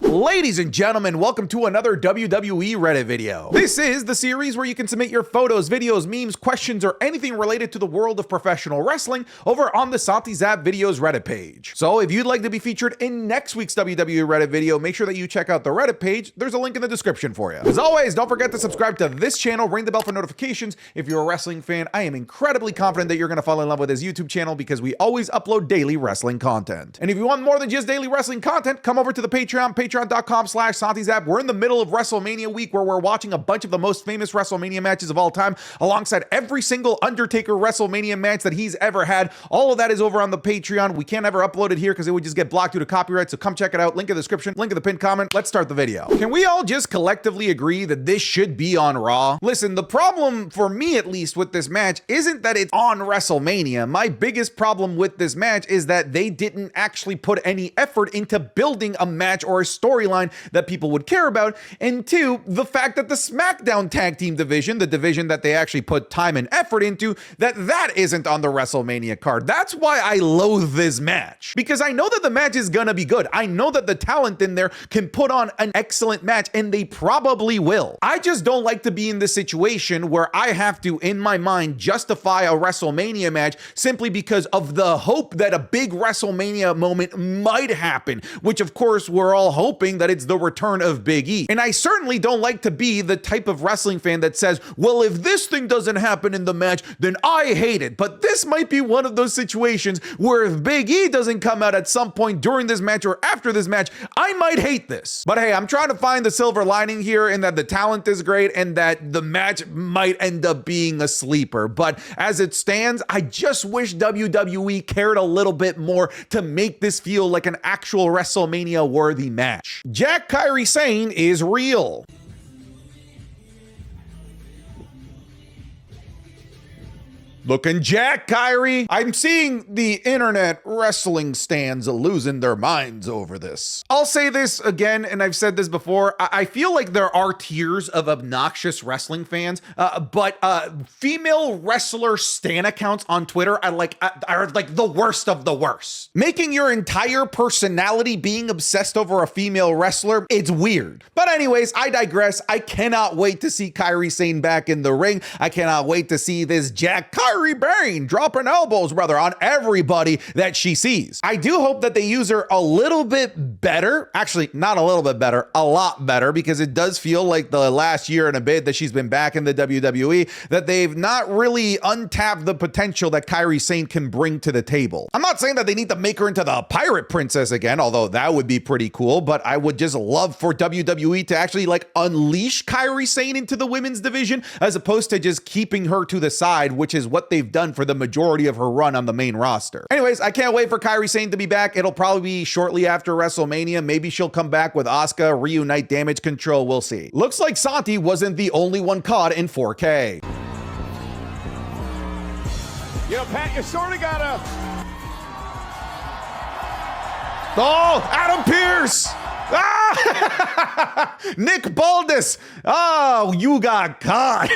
Ladies and gentlemen, welcome to another WWE Reddit video. This is the series where you can submit your photos, videos, memes, questions, or anything related to the world of professional wrestling over on the Santi Zap Videos Reddit page. So if you'd like to be featured in next week's WWE Reddit video, make sure that you check out the Reddit page. There's a link in the description for you. As always, don't forget to subscribe to this channel, ring the bell for notifications. If you're a wrestling fan, I am incredibly confident that you're going to fall in love with this YouTube channel because we always upload daily wrestling content. And if you want more than just daily wrestling content, come over to the Patreon, patreon.com/SantiZap. We're in the middle of WrestleMania week where we're watching a bunch of the most famous WrestleMania matches of all time, alongside every single Undertaker WrestleMania match that he's ever had. All of that is over on the Patreon. We can't ever upload it here because it would just get blocked due to copyright, so come check it out. Link in the description, link in the pinned comment. Let's start the video. Can we all just collectively agree that this should be on Raw? Listen, the problem, for me at least, with this match isn't that it's on WrestleMania. My biggest problem with this match is that they didn't actually put any effort into building a match or a storyline that people would care about. And two, the fact that the SmackDown Tag Team division, the division that they actually put time and effort into, that isn't on the WrestleMania card. That's why I loathe this match, because I know that the match is gonna be good. I know that the talent in there can put on an excellent match, and they probably will. I just don't like to be in this situation where I have to, in my mind, justify a WrestleMania match simply because of the hope that a big WrestleMania moment might happen, which of course we're all hoping that it's the return of Big E. And I certainly don't like to be the type of wrestling fan that says, well, if this thing doesn't happen in the match, then I hate it. But this might be one of those situations where if Big E doesn't come out at some point during this match or after this match, I might hate this. But hey, I'm trying to find the silver lining here in that the talent is great and that the match might end up being a sleeper. But as it stands, I just wish WWE cared a little bit more to make this feel like an actual WrestleMania worthy match. Jack Kairi Sane is real. Looking Jack, Kairi. I'm seeing the internet wrestling stands losing their minds over this. I'll say this again, and I've said this before. I feel like there are tiers of obnoxious wrestling fans, but female wrestler stan accounts on Twitter are like the worst of the worst. Making your entire personality being obsessed over a female wrestler, it's weird. But anyways, I digress. I cannot wait to see Kairi Sane back in the ring. I cannot wait to see this Jack Kairi Bane dropping elbows, brother, on everybody that she sees. I do hope that they use her a little bit better. Actually, not a little bit better, a lot better, because it does feel like the last year and a bit that she's been back in the WWE, that they've not really untapped the potential that Kairi Sane can bring to the table. I'm not saying that they need to make her into the Pirate Princess again, although that would be pretty cool, but I would just love for WWE to actually like unleash Kairi Sane into the women's division as opposed to just keeping her to the side, which is what they've done for the majority of her run on the main roster. Anyways, I can't wait for Kairi Sane to be back. It'll probably be shortly after WrestleMania. Maybe she'll come back with Asuka, reunite Damage Control. We'll see. Looks like Santi wasn't the only one caught in 4K. You know, Pat, you sort of gotta... Oh, Adam Pearce! Ah! Nick Baldus! Oh, you got caught.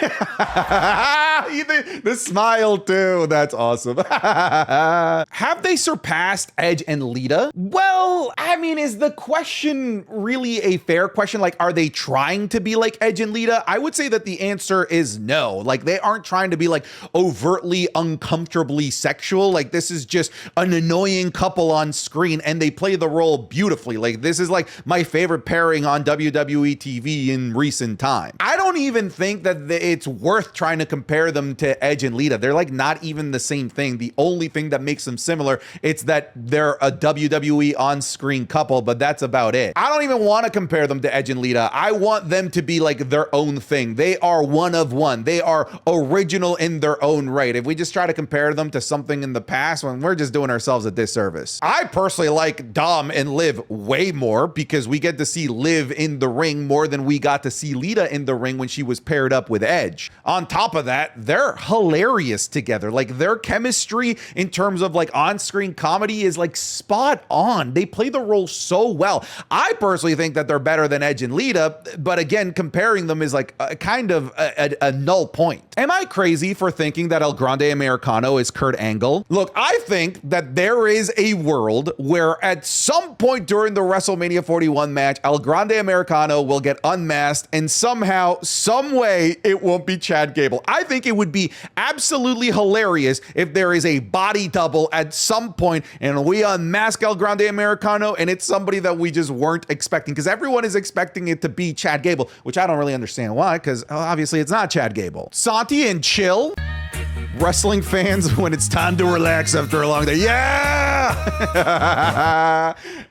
The smile too. That's awesome. Have they surpassed Edge and Lita? Well, I mean, is the question really a fair question? Like, are they trying to be like Edge and Lita? I would say that the answer is no. Like, they aren't trying to be like overtly uncomfortably sexual. Like, this is just an annoying couple on screen and they play the role beautifully. Like, this is like my favorite pairing on WWE TV in recent time. I don't even think that it's worth trying to compare them to Edge and Lita. They're like not even the same thing. The only thing that makes them similar, it's that they're a WWE on-screen couple, but that's about it. I don't even want to compare them to Edge and Lita. I want them to be like their own thing. They are one of one. They are original in their own right. If we just try to compare them to something in the past, when we're just doing ourselves a disservice. I personally like Dom and Liv way more because we get to see Liv in the ring more than we got to see Lita in the ring when she was paired up with Edge. On top of that, they're hilarious together. Like, their chemistry in terms of like on-screen comedy is like spot on. They play the role so well. I personally think that they're better than Edge and Lita, but again, comparing them is like a kind of a null point. Am I crazy for thinking that El Grande Americano is Kurt Angle? Look, I think that there is a world where at some point during the WrestleMania 41 match, El Grande Americano will get unmasked and somehow, some way, it won't be Chad Gable. I think it would be absolutely hilarious if there is a body double at some point and we unmask El Grande Americano and it's somebody that we just weren't expecting, because everyone is expecting it to be Chad Gable, which I don't really understand why, because obviously it's not Chad Gable. Santi and Chill, wrestling fans, when it's time to relax after a long day. Yeah!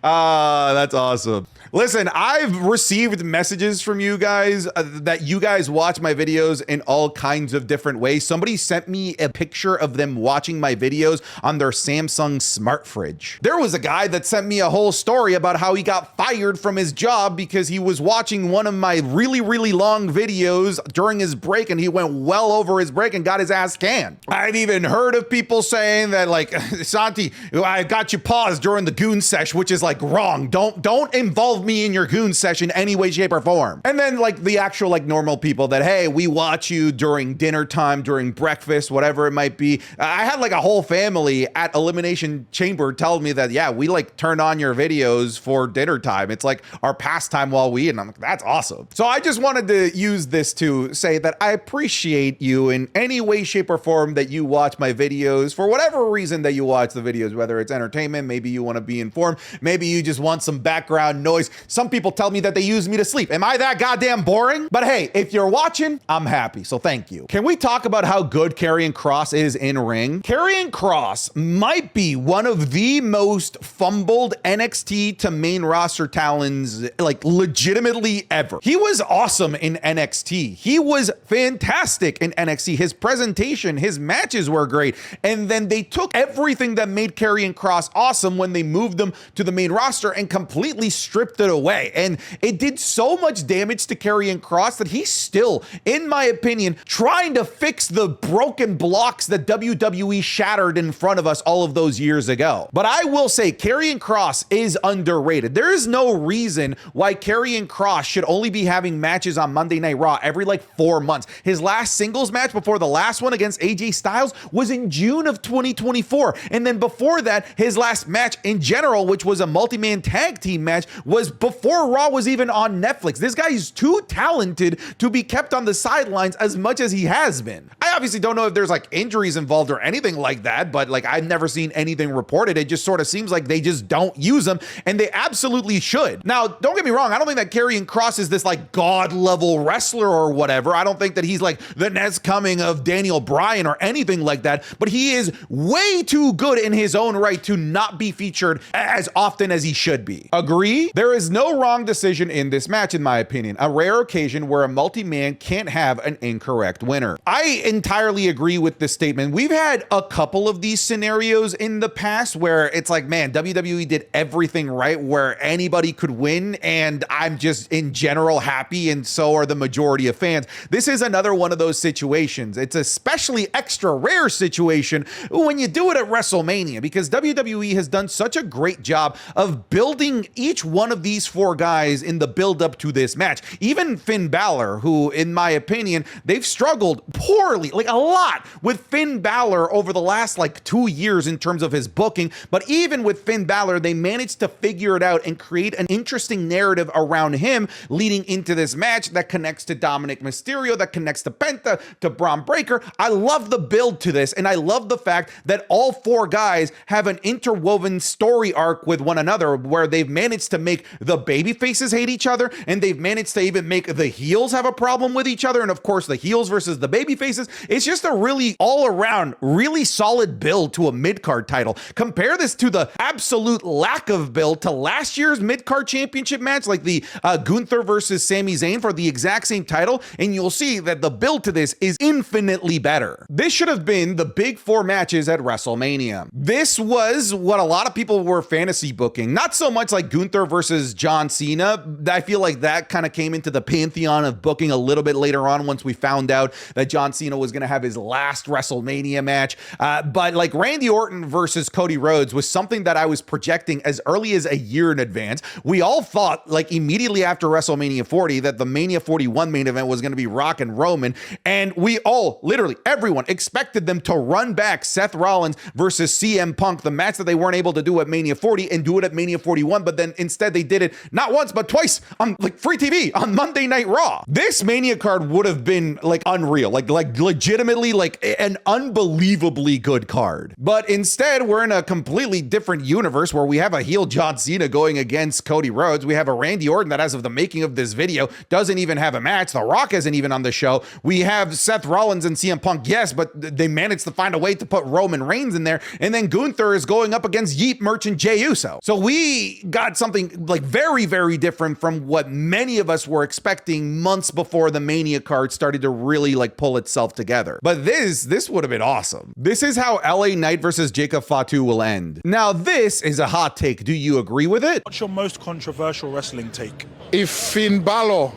That's awesome. Listen, I've received messages from you guys that you guys watch my videos in all kinds of different ways. Somebody sent me a picture of them watching my videos on their Samsung smart fridge. There was a guy that sent me a whole story about how he got fired from his job because he was watching one of my really, really long videos during his break, and he went well over his break and got his ass canned. I've even heard of people saying that, like, Santi, I got you paused during the goon sesh, which is like wrong. Don't involve me in your goon session any way, shape, or form. And then like the actual like normal people that, hey, we watch you during dinner time, during breakfast, whatever it might be. I had like a whole family at Elimination Chamber tell me that, yeah, we like turn on your videos for dinner time. It's like our pastime while we eat. And I'm like, that's awesome. So I just wanted to use this to say that I appreciate you in any way, shape, or form that you watch my videos, for whatever reason that you watch the videos, whether it's entertainment, maybe you want to be informed, maybe you just want some background noise. Some people tell me that they use me to sleep. Am I that goddamn boring? But hey, if you're watching, I'm happy, so thank you. Can we talk about how good Karrion Kross is in ring? Karrion Kross might be one of the most fumbled NXT to main roster talents, like legitimately ever. He was awesome in NXT. He was fantastic in NXT. His presentation, his matches were great. And then they took everything that made Karrion Kross awesome when they moved them to the main roster and completely stripped it away. And it did so much damage to Karrion Kross that he's still, in my opinion, trying to fix the broken blocks that WWE shattered in front of us all of those years ago. But I will say Karrion Kross is underrated. There is no reason why Karrion Kross should only be having matches on Monday Night Raw every like 4 months. His last singles match before the last one against AJ Styles was in June of 2024. And then before that, his last match in general, which was a multi-man tag team match, was before Raw was even on Netflix. This guy is too talented to be kept on the sidelines as much as he has been. I obviously don't know if there's like injuries involved or anything like that, but like I've never seen anything reported. It just sort of seems like they just don't use him, and they absolutely should. Now, don't get me wrong. I don't think that Karrion Kross is this like god level wrestler or whatever. I don't think that he's like the next coming of Daniel Bryan or anything like that, but he is way too good in his own right to not be featured as often as he should be. Agree? There is no wrong decision in this match, in my opinion. A rare occasion where a multi-man can't have an incorrect winner. I entirely agree with this statement. We've had a couple of these scenarios in the past where it's like, man, WWE did everything right where anybody could win, and I'm just in general happy, and so are the majority of fans. This is another one of those situations. It's especially extra rare situation when you do it at WrestleMania, because WWE has done such a great job of building each one of these four guys in the build up to this match. Even Finn Balor, who in my opinion, they've struggled poorly, like a lot with Finn Balor over the last like 2 years in terms of his booking. But even with Finn Balor, they managed to figure it out and create an interesting narrative around him leading into this match that connects to Dominic Mysterio, that connects to Penta, to Braun Breaker. I love the build to this, and I love the fact that all four guys have an interwoven story arc with one another where they've managed to make the baby faces hate each other, and they've managed to even make the heels have a problem with each other, and of course the heels versus the baby faces, It's just a really all around, really solid build to a mid-card title. Compare this to the absolute lack of build to last year's mid-card championship match, like the Gunther versus Sami Zayn for the exact same title, and you'll see that the build to this is infinitely better. This should have been the big 4 matches at WrestleMania. This was what a lot of people were fantasy booking. Not so much like Gunther versus John Cena. I feel like that kind of came into the pantheon of booking a little bit later on once we found out that John Cena was going to have his last WrestleMania match. But like Randy Orton versus Cody Rhodes was something that I was projecting as early as a year in advance. We all thought like immediately after WrestleMania 40 that the Mania 41 main event was going to be Rock and Roman. And we all, literally everyone, expected them to run back Seth Rollins versus CM Punk, the match that they weren't able to do at Mania 40, and do it at Mania 41. But then instead they did it not once, but twice on like free TV on Monday Night Raw. This Mania card would have been like unreal, like legitimately like an unbelievably good card. But instead, we're in a completely different universe where we have a heel John Cena going against Cody Rhodes. We have a Randy Orton that, as of the making of this video, doesn't even have a match. The Rock isn't even on the show. We have Seth Rollins and CM Punk, yes, but they managed to find a way to put Roman Reigns in there. And then Gunther is going up against Yeet Merchant Jey Uso. So we got something like very, very different from what many of us were expecting months before the Mania card started to really like pull itself together. But this would have been awesome. This is how LA Knight versus Jacob Fatu will end. Now, this is a hot take. Do you agree with it? What's your most controversial wrestling take? If Finn Balor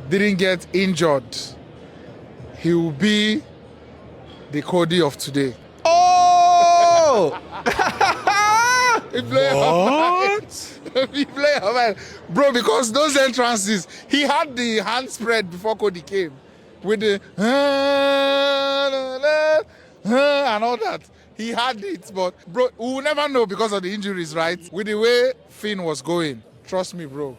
didn't get injured, he will be the Cody of today. Oh! He play, bro, because those entrances, he had the hand spread before Cody came with the and all that. He had it, but bro, we will never know because of the injuries, right? With the way Finn was going, trust me, bro.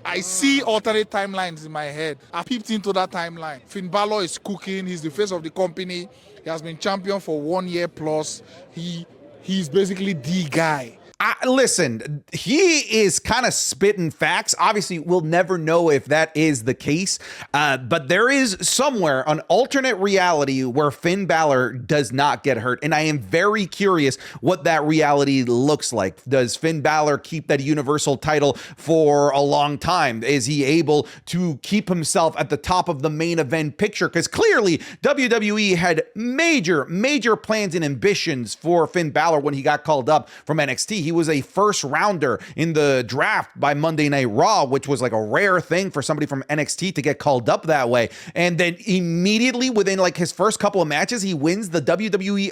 I see alternate timelines in my head. I peeped into that timeline. Finn Balor is cooking. He's the face of the company. He has been champion for 1 year plus. He's basically the guy. Listen, he is kind of spitting facts. Obviously, we'll never know if that is the case, but there is somewhere an alternate reality where Finn Balor does not get hurt, and I am very curious what that reality looks like. Does Finn Balor keep that Universal title for a long time? Is he able to keep himself at the top of the main event picture? Because clearly, WWE had major plans and ambitions for Finn Balor when he got called up from NXT. He was a first rounder in the draft by Monday Night Raw, which was like a rare thing for somebody from NXT to get called up that way. And then immediately within like his first couple of matches, he wins the WWE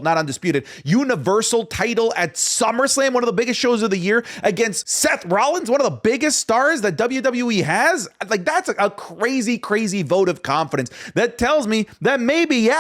not undisputed, Universal title at SummerSlam, one of the biggest shows of the year, against Seth Rollins, one of the biggest stars that WWE has. Like, that's a crazy vote of confidence that tells me that maybe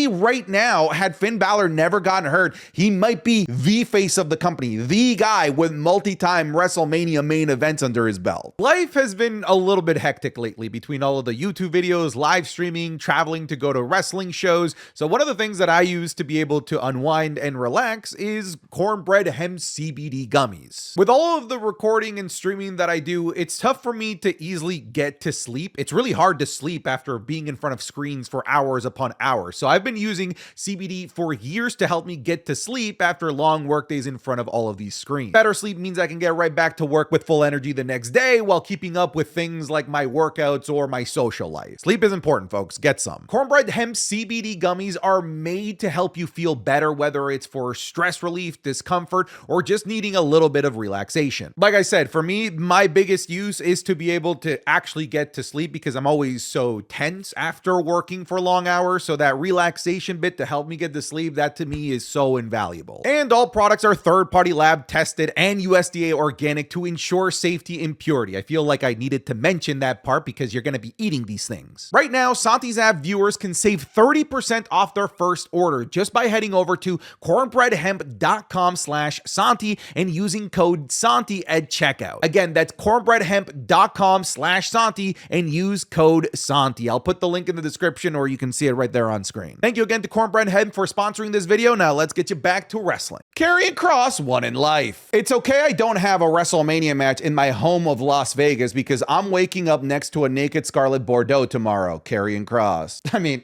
right now, had Finn Balor never gotten hurt, he might be the face of the company, the guy with multi-time WrestleMania main events under his belt. Life has been a little bit hectic lately between all of the YouTube videos, live streaming, traveling to go to wrestling shows. So one of the things that I use to be able to unwind and relax is Cornbread Hemp CBD gummies. With all of the recording and streaming that I do, it's tough for me to easily get to sleep. It's really hard to sleep after being in front of screens for hours upon hours. So I've been using CBD for years to help me get to sleep after long work days in front of all of these screens. Better sleep means I can get right back to work with full energy the next day while keeping up with things like my workouts or my social life. Sleep is important, folks. Get some. Cornbread Hemp CBD gummies are made to help you feel better, whether it's for stress relief, discomfort, or just needing a little bit of relaxation. Like I said, for me, my biggest use is to be able to actually get to sleep because I'm always so tense after working for long hours. So that relaxation bit to help me get to sleep, that to me is so invaluable. And all products are third-party lab tested and USDA organic to ensure safety and purity. I feel like I needed to mention that part because you're going to be eating these things. Right now, Santi's app viewers can save 30% off their first order just by heading over to cornbreadhemp.com/Santi and using code Santi at checkout. Again, that's cornbreadhemp.com/Santi and use code Santi. I'll put the link in the description or you can see it right there on screen. Thank you again to Cornbread Hemp for sponsoring this video. Now let's get you back to wrestling. Karrion Kross Kross won in life. It's okay I don't have a WrestleMania match in my home of Las Vegas because I'm waking up next to a naked Scarlett Bordeaux tomorrow, Karrion Kross. I mean,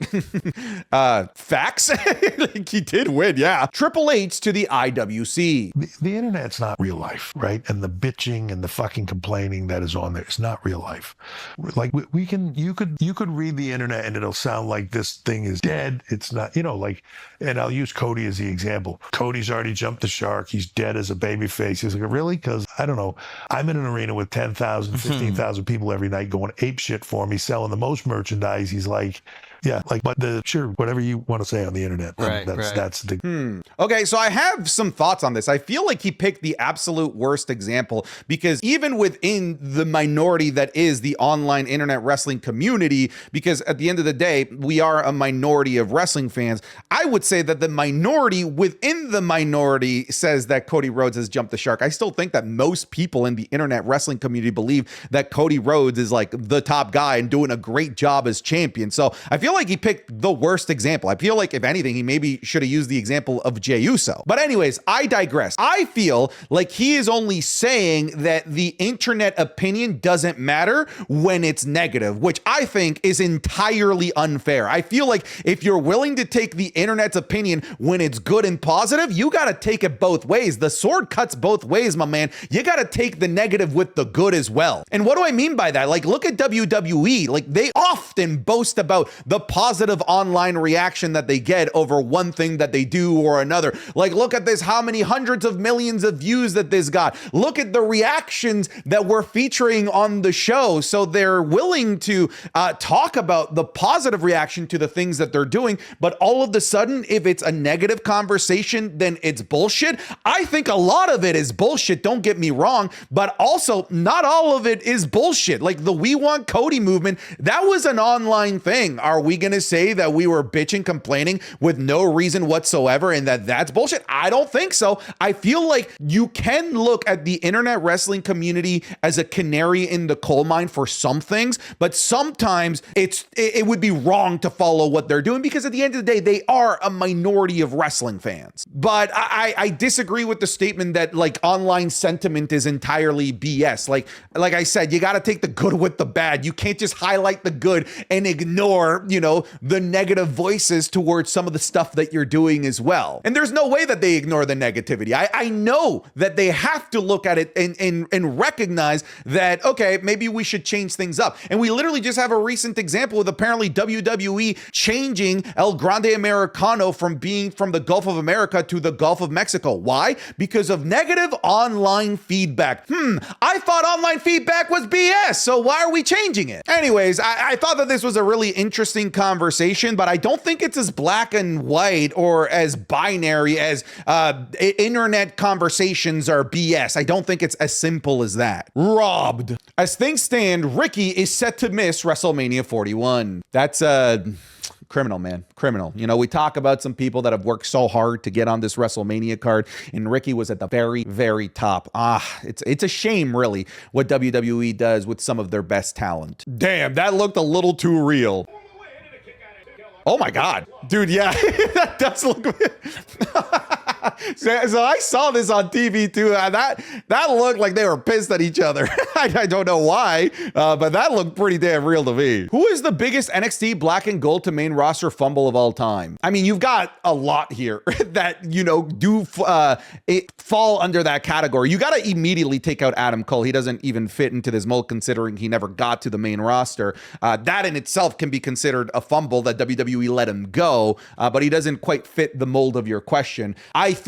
facts? Like, he did win, yeah. Triple H to the IWC. The internet's not real life, right? And the bitching and the fucking complaining that is on there, it's not real life. Like you could read the internet and it'll sound like this thing is dead. It's not, and I'll use Cody as the example. Cody's already jumped the shark. He's dead as a babyface. He's like, really? Because I don't know. I'm in an arena with 10,000, 15,000 people every night going ape shit for me, selling the most merchandise. He's like, yeah, sure, whatever you want to say on the internet. Right, that's the. Okay, so I have some thoughts on this. I feel like he picked the absolute worst example because even within the minority that is the online internet wrestling community, because at the end of the day, we are a minority of wrestling fans, I would say that the minority within the minority says that Cody Rhodes has jumped the shark. I still think that most people in the internet wrestling community believe that Cody Rhodes is like the top guy and doing a great job as champion. So I feel like he picked the worst example. I feel like if anything, he maybe should have used the example of Jey Uso. But anyways, I digress. I feel like he is only saying that the internet opinion doesn't matter when it's negative, which I think is entirely unfair. I feel like if you're willing to take the internet's opinion when it's good and positive, you got to take it both ways. The sword cuts both ways, my man. You got to take the negative with the good as well. And what do I mean by that? Like, look at WWE. Like, they often boast about the positive online reaction that they get over one thing that they do or another. Like, look at this, how many hundreds of millions of views that this got. Look at the reactions that we're featuring on the show. So they're willing to talk about the positive reaction to the things that they're doing, but all of a sudden, if it's a negative conversation, then it's bullshit. I think a lot of it is bullshit, don't get me wrong, but also not all of it is bullshit. Like the We Want Cody movement, that was an online thing. Are we going to say that we were bitching, complaining with no reason whatsoever and that's bullshit? I don't think so. I feel like you can look at the internet wrestling community as a canary in the coal mine for some things, but sometimes it would be wrong to follow what they're doing because at the end of the day, they are a minority of wrestling fans. But I disagree with the statement that like online sentiment is entirely BS. Like I said, you got to take the good with the bad. You can't just highlight the good and ignore, the negative voices towards some of the stuff that you're doing as well. And there's no way that they ignore the negativity. I know that they have to look at it and recognize that, okay, maybe we should change things up. And we literally just have a recent example with apparently WWE changing El Grande Americano from being from the Gulf of America to the Gulf of Mexico. Why? Because of negative online feedback. I thought online feedback was BS, so why are we changing it? Anyways, I thought that this was a really interesting conversation, but I don't think it's as black and white or as binary as internet conversations are BS. I don't think it's as simple as that. Robbed. As things stand, Ricky is set to miss WrestleMania 41. That's criminal, man. Criminal. We talk about some people that have worked so hard to get on this WrestleMania card, and Ricky was at the very, very top. It's a shame, really, what WWE does with some of their best talent. Damn, that looked a little too real. Oh my God, dude, yeah, that does look. So I saw this on TV too, and that looked like they were pissed at each other. I don't know why, but that looked pretty damn real to me. Who is the biggest NXT black and gold to main roster fumble of all time? I mean, you've got a lot here that, do fall under that category. You got to immediately take out Adam Cole. He doesn't even fit into this mold considering he never got to the main roster. That in itself can be considered a fumble that WWE let him go, but he doesn't quite fit the mold of your question. I do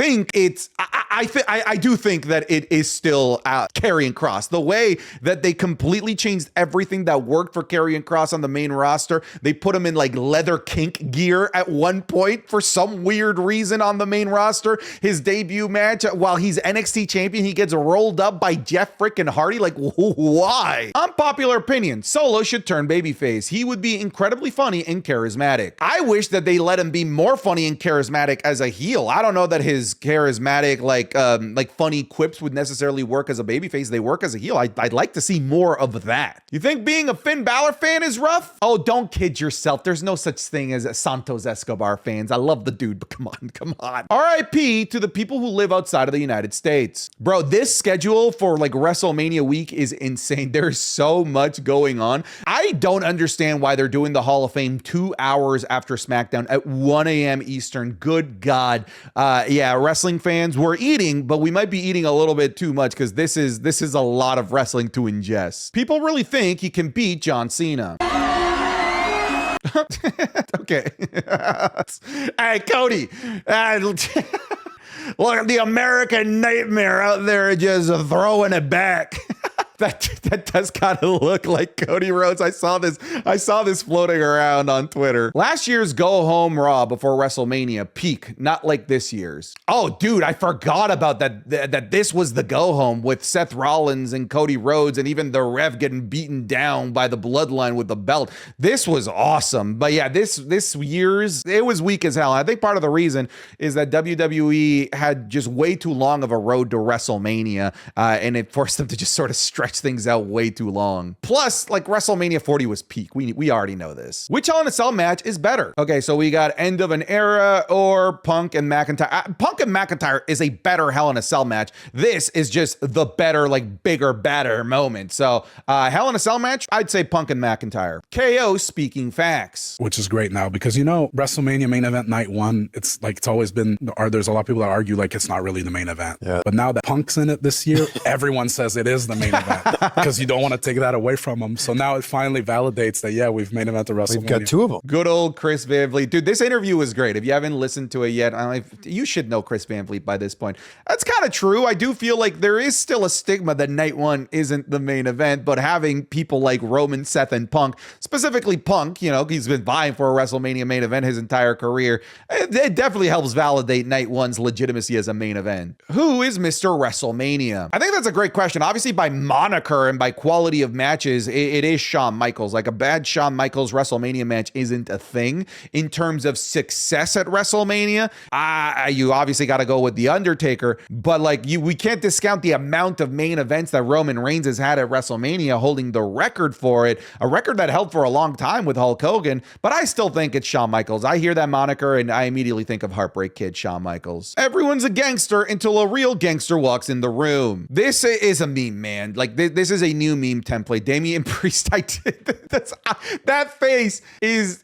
think that it is still Karrion Kross. The way that they completely changed everything that worked for Karrion Kross on the main roster, they put him in like leather kink gear at one point for some weird reason on the main roster. His debut match, while he's NXT champion, he gets rolled up by Jeff frickin' Hardy. Like, why? Unpopular opinion, Solo should turn babyface. He would be incredibly funny and charismatic. I wish that they let him be more funny and charismatic as a heel. I don't know that his charismatic like funny quips would necessarily work as a babyface. They work as a heel. I'd like to see more of that. You think being a Finn Balor fan is rough? Oh, don't kid yourself. There's no such thing as Santos Escobar fans. I love the dude, but come on. RIP to the people who live outside of the United States. Bro, this schedule for like WrestleMania week is insane. There's so much going on. I don't understand why they're doing the Hall of Fame 2 hours after SmackDown at 1 a.m. Eastern. Good God. Yeah, wrestling fans, we're eating, but we might be eating a little bit too much because this is a lot of wrestling to ingest. People really think he can beat John Cena. Okay. Hey, Cody. Look at the American Nightmare out there just throwing it back. That does kind of look like Cody Rhodes. I saw this floating around on Twitter. Last year's Go Home Raw before WrestleMania peak, not like this year's. Oh, dude, I forgot about that this was the go home with Seth Rollins and Cody Rhodes and even the ref getting beaten down by the Bloodline with the belt. This was awesome. But yeah, this year's, it was weak as hell. I think part of the reason is that WWE had just way too long of a road to WrestleMania, and it forced them to just sort of stretch things out way too long. Plus, like WrestleMania 40 was peak. We already know this. Which Hell in a Cell match is better? Okay, so we got end of an era or Punk and McIntyre. Punk and McIntyre is a better Hell in a Cell match. This is just the better, like bigger, better moment. So Hell in a Cell match, I'd say Punk and McIntyre. KO speaking facts. Which is great now because, you know, WrestleMania main event night one, it's always been, there's a lot of people that argue like it's not really the main event. Yeah. But now that Punk's in it this year, everyone says it is the main event. Because you don't want to take that away from them. So now it finally validates that, yeah, we've made evented WrestleMania. We've got two of them. Good old Chris Van Vliet. Dude, this interview was great. If you haven't listened to it yet, you should know Chris Van Vliet by this point. That's kind of true. I do feel like there is still a stigma that night one isn't the main event, but having people like Roman, Seth, and Punk, specifically Punk, you know, he's been vying for a WrestleMania main event his entire career. It definitely helps validate night one's legitimacy as a main event. Who is Mr. WrestleMania? I think that's a great question. Obviously, by moniker and by quality of matches, it is Shawn Michaels. Like a bad Shawn Michaels WrestleMania match isn't a thing. In terms of success at WrestleMania, you obviously got to go with The Undertaker, but like we can't discount the amount of main events that Roman Reigns has had at WrestleMania, holding the record for it, a record that held for a long time with Hulk Hogan, but I still think it's Shawn Michaels. I hear that moniker and I immediately think of Heartbreak Kid Shawn Michaels. Everyone's a gangster until a real gangster walks in the room. This is a meme, man. Like this is a new meme template. Damian Priest, that face is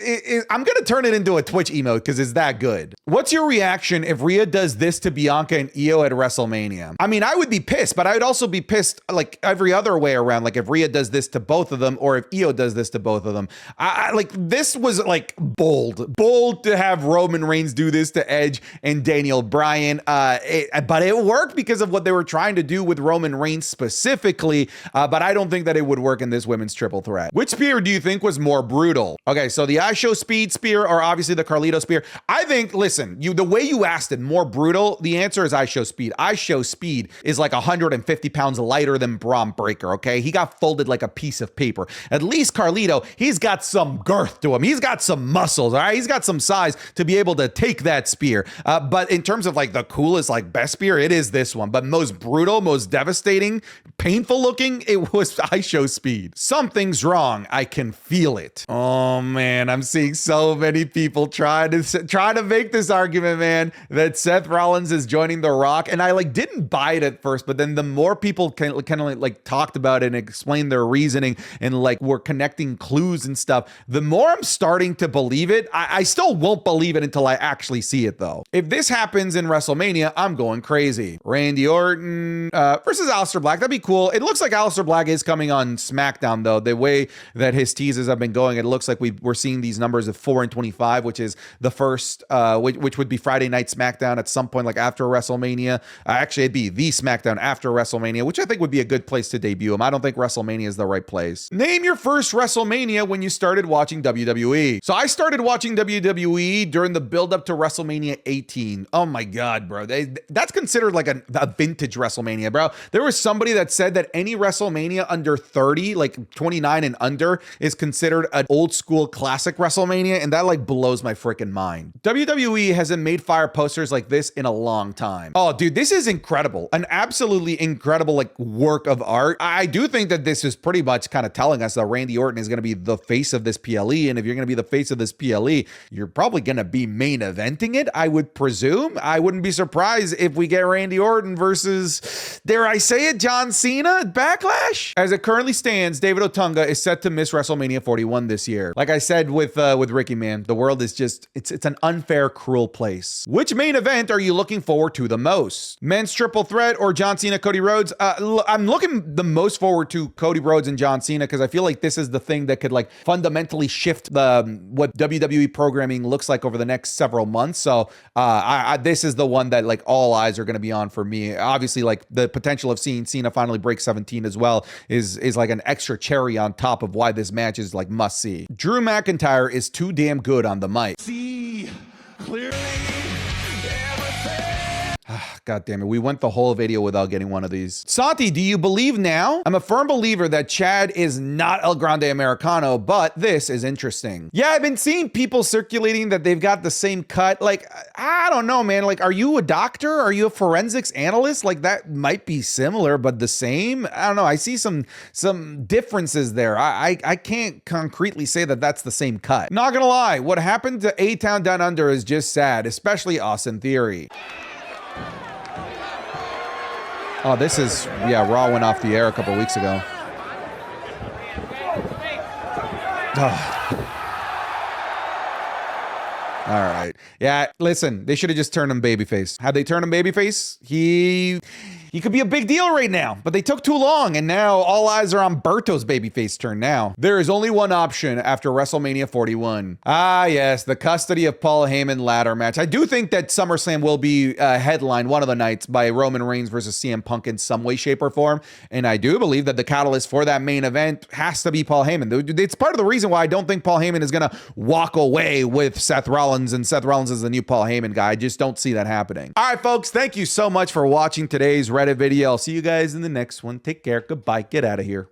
I'm gonna turn it into a Twitch emote because it's that good. What's your reaction if Rhea does this to Bianca and Io at WrestleMania? I mean, I would be pissed, but I would also be pissed like every other way around. Like if Rhea does this to both of them, or if Io does this to both of them. I like this was like bold to have Roman Reigns do this to Edge and Daniel Bryan. But it worked because of what they were trying to do with Roman Reigns specifically. But I don't think that it would work in this women's triple threat. Which spear do you think was more brutal? Okay, so the I Show Speed spear or obviously the Carlito spear? I think, listen, the way you asked it, more brutal, the answer is I Show Speed. I Show Speed is like 150 pounds lighter than Braun Breaker, okay? He got folded like a piece of paper. At least Carlito, he's got some girth to him. He's got some muscles, all right? He's got some size to be able to take that spear. But in terms of like the coolest, like best spear, it is this one. But most brutal, most devastating, painful looking, it was I Show Speed. Something's wrong. I can feel it. Oh man, I'm seeing so many people try to make this argument, man, that Seth Rollins is joining The Rock, and I like didn't buy it at first, but then the more people kind of like talked about it and explained their reasoning and like were connecting clues and stuff, the more I'm starting to believe it. I still won't believe it until I actually see it though. If this happens in WrestleMania, I'm going crazy. Randy Orton versus Aleister Black, that'd be cool. It looks like Aleister Black is coming on SmackDown though. The way that his teases have been going, it looks like we're seeing these numbers of 4 and 25, which is the first, which would be Friday Night SmackDown at some point, like after WrestleMania. Actually, it'd be the SmackDown after WrestleMania, which I think would be a good place to debut him. I don't think WrestleMania is the right place. Name your first WrestleMania when you started watching WWE. So I started watching WWE during the build-up to WrestleMania 18. Oh my God, bro. That's considered like a vintage WrestleMania, bro. There was somebody that said that any WrestleMania under 30, like 29 and under, is considered an old school classic WrestleMania, and that like blows my freaking mind. WWE hasn't made fire posters like this in a long time. Oh, dude, this is incredible. An absolutely incredible like work of art. I do think that this is pretty much kind of telling us that Randy Orton is going to be the face of this PLE, and if you're going to be the face of this PLE, you're probably going to be main eventing it, I would presume. I wouldn't be surprised if we get Randy Orton versus, dare I say it, John Cena at Backlash. As it currently stands, David Otunga is set to miss WrestleMania 41 this year. Like I said with Ricky, man, the world is just, it's an unfair, cruel place. Which main event are you looking forward to the most? Men's triple threat or John Cena, Cody Rhodes? I'm looking the most forward to Cody Rhodes and John Cena because I feel like this is the thing that could like fundamentally shift what WWE programming looks like over the next several months. So this is the one that like all eyes are going to be on for me. Obviously, like the potential of seeing Cena finally break 17 as well is like an extra cherry on top of why this match is like must see. Drew McIntyre is too damn good on the mic. See clearly. God damn it. We went the whole video without getting one of these. Santi, do you believe now? I'm a firm believer that Chad is not El Grande Americano, but this is interesting. Yeah, I've been seeing people circulating that they've got the same cut. Like, I don't know, man. Like, are you a doctor? Are you a forensics analyst? Like, that might be similar, but the same? I don't know. I see some differences there. I can't concretely say that that's the same cut. Not gonna lie, what happened to A-Town Down Under is just sad, especially Austin Theory. Oh, this is, yeah, Raw went off the air a couple weeks ago. All right. Yeah, listen, they should have just turned him babyface. Had they turned him babyface, he could be a big deal right now, but they took too long, and now all eyes are on Berto's babyface turn now. There is only one option after WrestleMania 41. Ah, yes, the custody of Paul Heyman ladder match. I do think that SummerSlam will be headlined one of the nights by Roman Reigns versus CM Punk in some way, shape, or form, and I do believe that the catalyst for that main event has to be Paul Heyman. It's part of the reason why I don't think Paul Heyman is going to walk away with Seth Rollins, and Seth Rollins is the new Paul Heyman guy. I just don't see that happening. All right, folks, thank you so much for watching today's Reddit video. I'll see you guys in the next one. Take care. Goodbye. Get out of here.